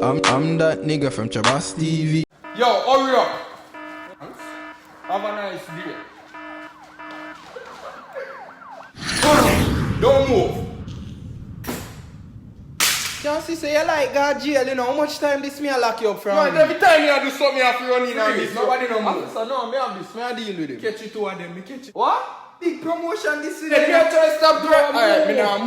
I'm that nigga from Trabass TV. Yo, hurry up. Have a nice day. Don't move. Can't see say you like God jail, you know how much time this me I lock you up from? Man, every time you do something you have to run in on this. Nobody no move. Officer, no, me have this, me I deal with him. Catch it two of them, me catch it. What? Big promotion this is. Then me a try to stop the alright, me not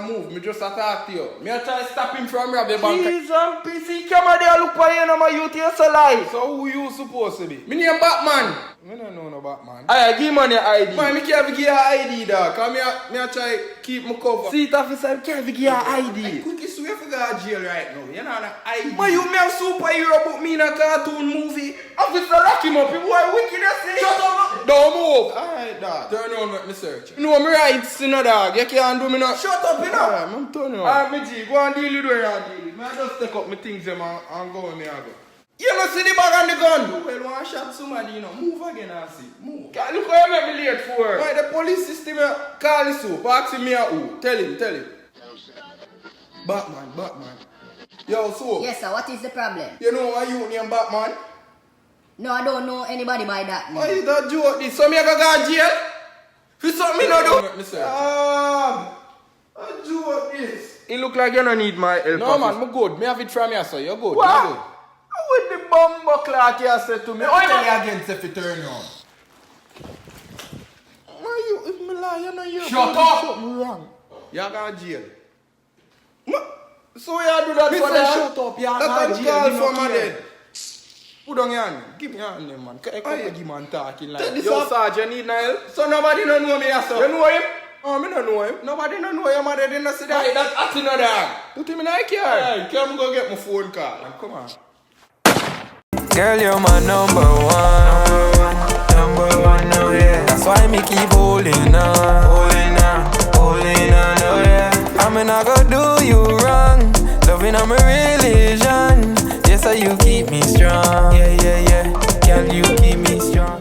move. Me just attack you. Me a try to stop him from robbing bank. Please and PC camera there look for you, no my youth here so live. So who you supposed to be? Me name Batman. Me don't know no Batman. Alright, give man your ID. Man, me can't give you your ID dog. Cause me a try keep my cover. Seat officer, can't give you your ID. Quickly swear for God jail right now. You know an ID. Man, you me a superhero but me in a cartoon movie. Officer lock him up. You boy wicked as shut up. Don't move. Alright dog. Turn on let me search. You know me rights, you know dog. You can't do me not. Shut up, you know. Alright, I'm turning on. Alright, me G, go and deal with where you deal with. Me I just take up my things them and go where me I go. You don't see the bag and the gun? Well, one shot somebody, you know. Move again and see. Move. Look how you make me late for. Why the police system Call this up. Ask me who. Tell him. Batman. Yo, so. Yes, sir. What is the problem? You know why you name Batman? No, I don't know anybody by that name. Why you that joke this? So me go to jail? For something me no do? A joke this. It look like you don't need my help. No man, I'm good. Me have it from you, so you're good. What? You're good. With the bumbo clock you said to me. Why Tell you you again if you turn on. Why you, if me lie, you know you Shut up! something wrong. You go to jail. So you do that Me for say that? shut up, you That go can to jail, call me for no my care. dead. Put on your hand. Give me your hand then, man. I can't give man talking like Take this yo, off. Sarge, you need no help? So nobody don't know me, so. You know him? Oh, me don't know him. Nobody don't know him, they didn't see that. Hey, that's acting on that. Put him in a car. Hey, come go get my phone call. And come on. Girl, you're my number one, oh yeah. That's why me keep holding on, oh yeah. I mean I go do you wrong, loving I'm a religion. Yes, so you keep me strong, yeah. Can you keep me strong?